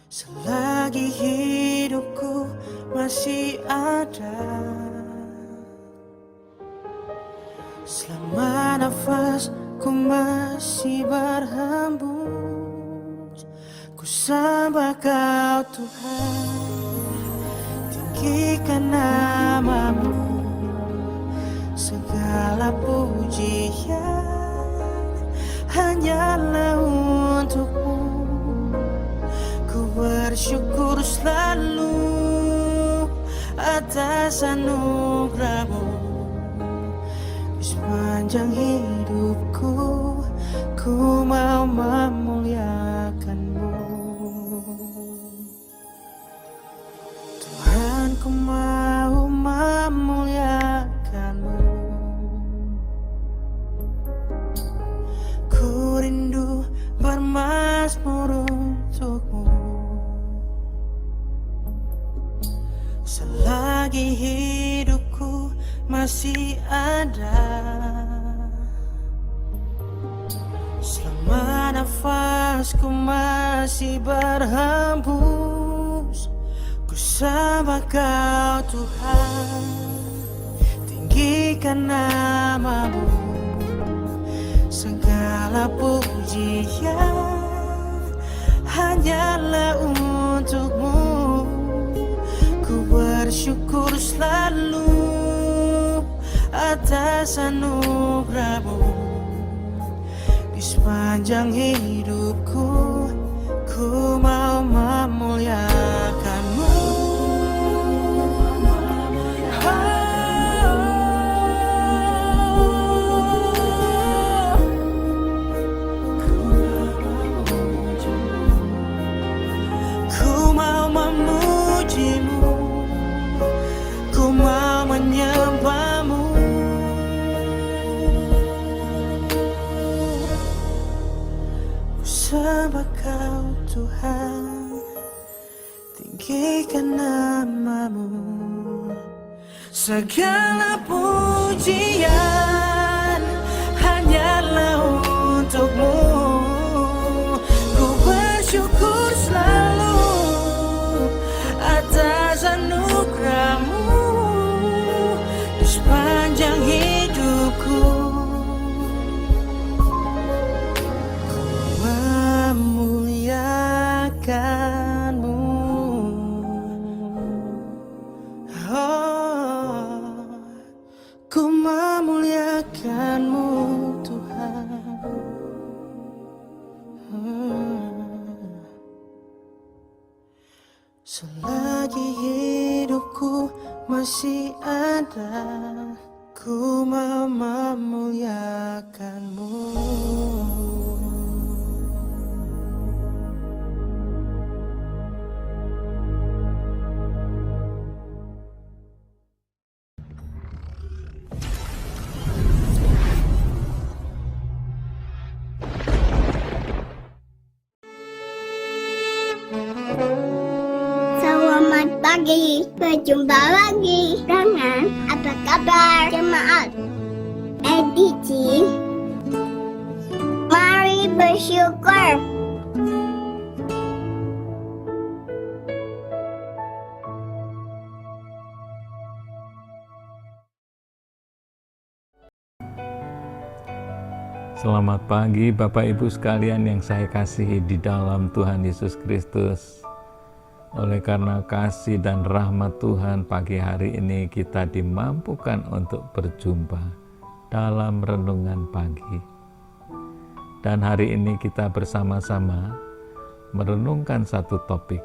Selagi hidupku masih ada, selama nafasku masih berhembus, ku sembah Kau Tuhan, tinggikan namamu. Segala pujian hanyalah untukmu. Ku bersyukur selalu atas anugerah-Mu. Di sepanjang hidupku, ku mau memuliakan-Mu. Tuhan, ku mau memuliakan-Mu. Ku rindu bermazmur untuk-Mu. Selagi hidupku masih ada, selama nafasku masih berhembus, ku sembah Kau Tuhan, tinggikan namamu. Segala pujian hanyalah untuk-Mu. Ku bersyukur selalu atas anugerah-Mu. Di sepanjang hidupku, ku mau memuliakan-Mu. Ku mau memuji-Mu, ku mau menyembah-Mu. Ku sembah Kau Tuhan, tinggikan namamu. Segala pujian hanyalah untuk-Mu. Ku bersyukur selalu atas anugerah-Mu. Di sepanjang hidupku, ku memuliakan-Mu. Oh, ku memuliakan-Mu Tuhan. Selagi hidupku masih ada, ku mau memuliakan-Mu. Selamat pagi, berjumpa lagi dengan apa kabar jemaat edisi Mari Bersyukur. Selamat pagi Bapak Ibu sekalian yang saya kasihi di dalam Tuhan Yesus Kristus. Oleh karena kasih dan rahmat Tuhan, pagi hari ini kita dimampukan untuk berjumpa dalam renungan pagi. Dan hari ini kita bersama-sama merenungkan satu topik,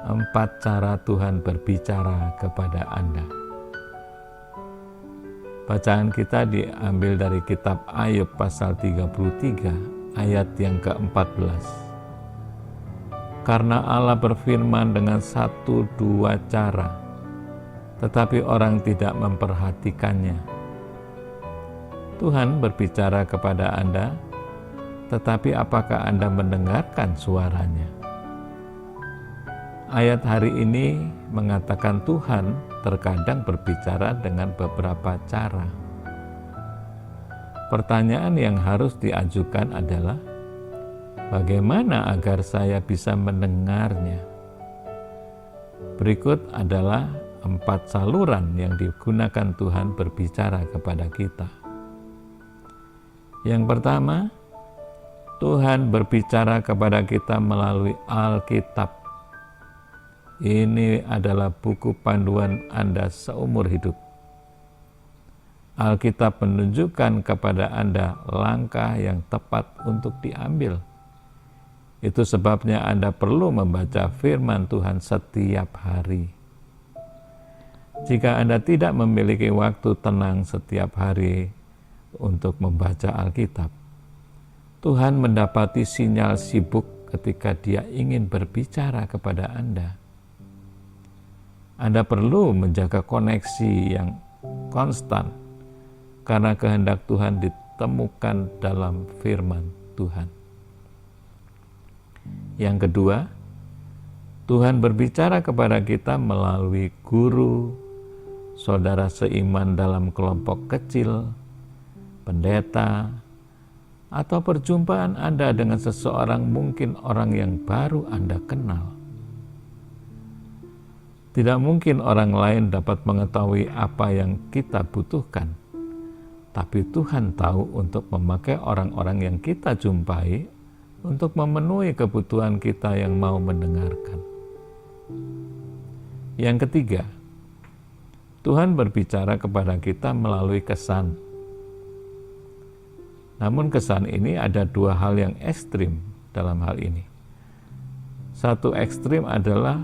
4 cara Tuhan berbicara kepada Anda. Bacaan kita diambil dari kitab Ayub pasal 33 ayat yang ke-14. Karena Allah berfirman dengan 1-2 cara, tetapi orang tidak memperhatikannya. Tuhan berbicara kepada Anda, tetapi apakah Anda mendengarkan suaranya? Ayat hari ini mengatakan Tuhan terkadang berbicara dengan beberapa cara. Pertanyaan yang harus diajukan adalah, Bagaimana agar saya bisa mendengarnya? Berikut adalah 4 saluran yang digunakan Tuhan berbicara kepada kita. Yang pertama, Tuhan berbicara kepada kita melalui Alkitab. Ini adalah buku panduan Anda seumur hidup. Alkitab menunjukkan kepada Anda langkah yang tepat untuk diambil. Itu sebabnya Anda perlu membaca firman Tuhan setiap hari. Jika Anda tidak memiliki waktu tenang setiap hari untuk membaca Alkitab, Tuhan mendapati sinyal sibuk ketika Dia ingin berbicara kepada Anda. Anda perlu menjaga koneksi yang konstan karena kehendak Tuhan ditemukan dalam firman Tuhan. Yang kedua, Tuhan berbicara kepada kita melalui guru, saudara seiman dalam kelompok kecil, pendeta, atau perjumpaan Anda dengan seseorang, mungkin orang yang baru Anda kenal. Tidak mungkin orang lain dapat mengetahui apa yang kita butuhkan, tapi Tuhan tahu untuk memakai orang-orang yang kita jumpai untuk memenuhi kebutuhan kita yang mau mendengarkan. Yang ketiga, Tuhan berbicara kepada kita melalui kesan. Namun kesan ini ada 2 hal yang ekstrim dalam hal ini. Satu ekstrim adalah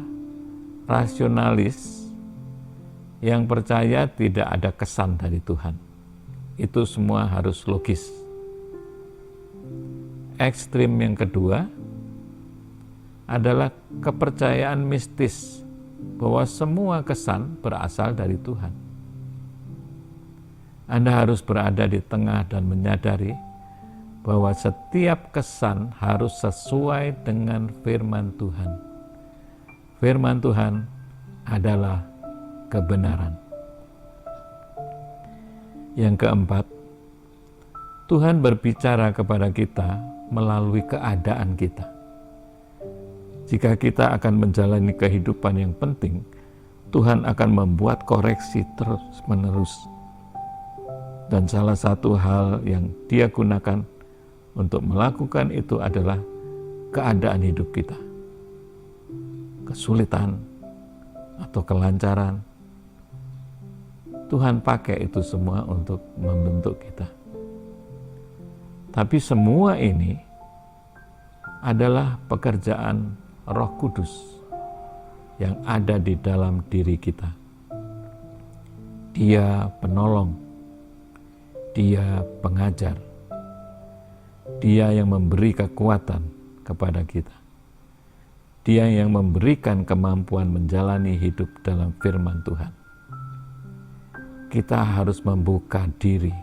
rasionalis yang percaya tidak ada kesan dari Tuhan. Itu semua harus logis. Ekstrim yang kedua adalah kepercayaan mistis bahwa semua kesan berasal dari Tuhan. Anda harus berada di tengah dan menyadari bahwa setiap kesan harus sesuai dengan firman Tuhan. Firman Tuhan adalah kebenaran. Yang keempat, Tuhan berbicara kepada kita melalui keadaan kita. Jika kita akan menjalani kehidupan yang penting, Tuhan akan membuat koreksi terus-menerus. Dan salah satu hal yang Dia gunakan untuk melakukan itu adalah keadaan hidup kita. Kesulitan atau kelancaran, Tuhan pakai itu semua untuk membentuk kita. Tapi semua ini adalah pekerjaan Roh Kudus yang ada di dalam diri kita. Dia penolong, Dia pengajar, Dia yang memberi kekuatan kepada kita. Dia yang memberikan kemampuan menjalani hidup dalam firman Tuhan. Kita harus membuka diri,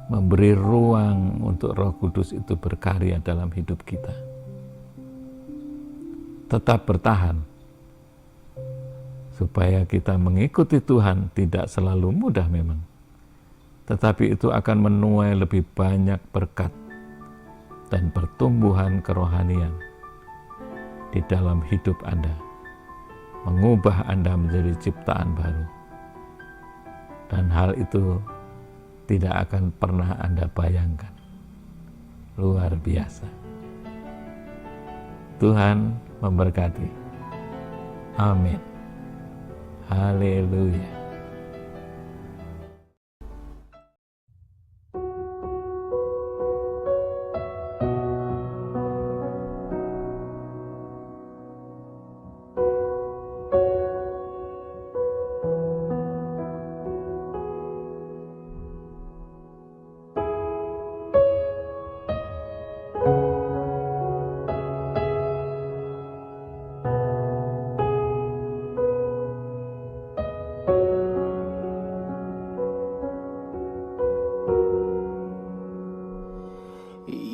memberi ruang untuk Roh Kudus itu berkarya dalam hidup kita. Tetap bertahan, supaya kita mengikuti Tuhan tidak selalu mudah memang. Tetapi itu akan menuai lebih banyak berkat dan pertumbuhan kerohanian di dalam hidup Anda, mengubah Anda menjadi ciptaan baru. Dan hal itu tidak akan pernah Anda bayangkan. Luar biasa. Tuhan memberkati. Amin. Haleluya.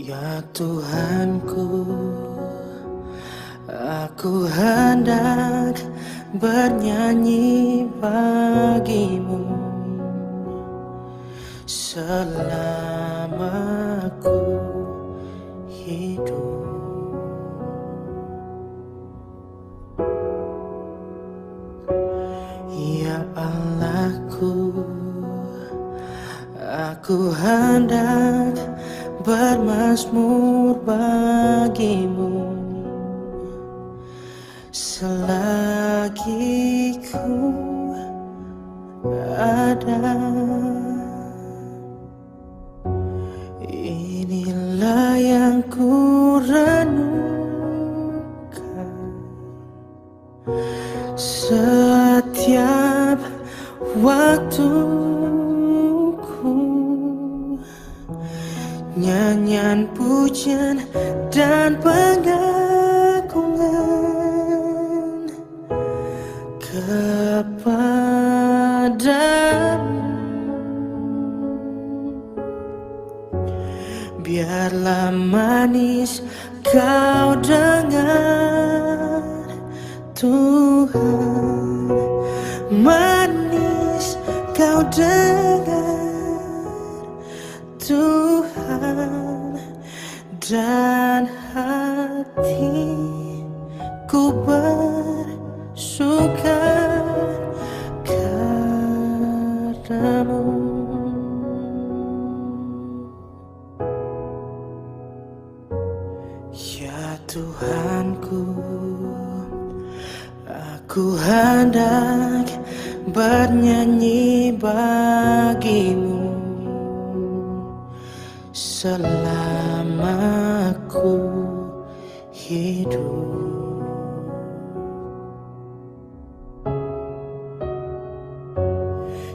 Ya Tuhanku, aku hendak bernyanyi bagimu selama aku hidup. Ya Allahku, aku hendak bermazmur bagimu selagi ku ada. Inilah yang ku renungkan setiap waktuku, nyanyian pujian dan pengagungan kepadamu. Biarlah manis kau dengar, Tuhan, manis kau dengar, Tuhan, dan hatiku bersuka karenamu. Ya Tuhanku, aku hendak bernyanyi bagimu selama ku hidup.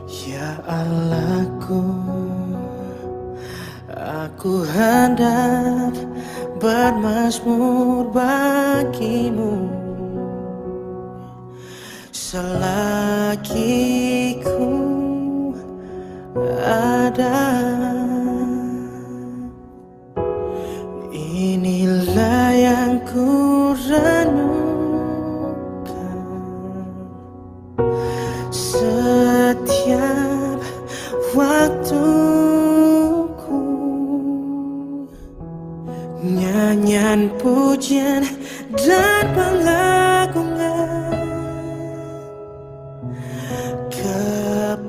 Ya Allahku, aku hendak bermazmur bagimu selagi ku ada. Inilah yang ku renungkan setiap waktuku, nyanyian pujian dan pengagungan kepadamu.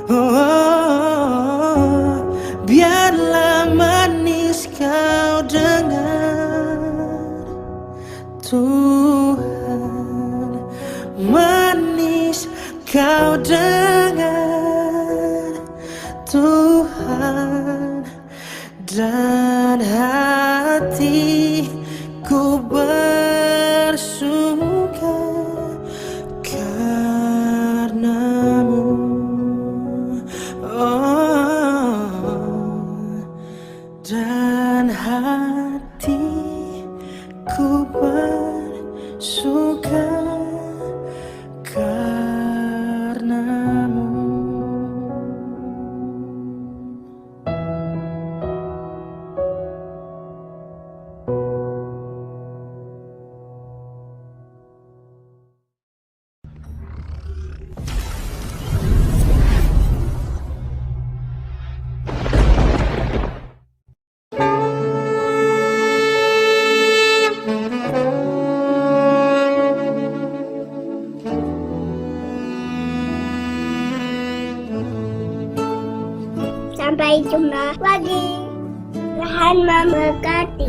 Oh, biarlah manis kau dengar, Tuhan, manis kau dengar, Tuhan, dan hatiku bersuka karenamu. Oh, dan hatiku bersuka karenamu. Sampai jumpa lagi. Tuhan memberkati.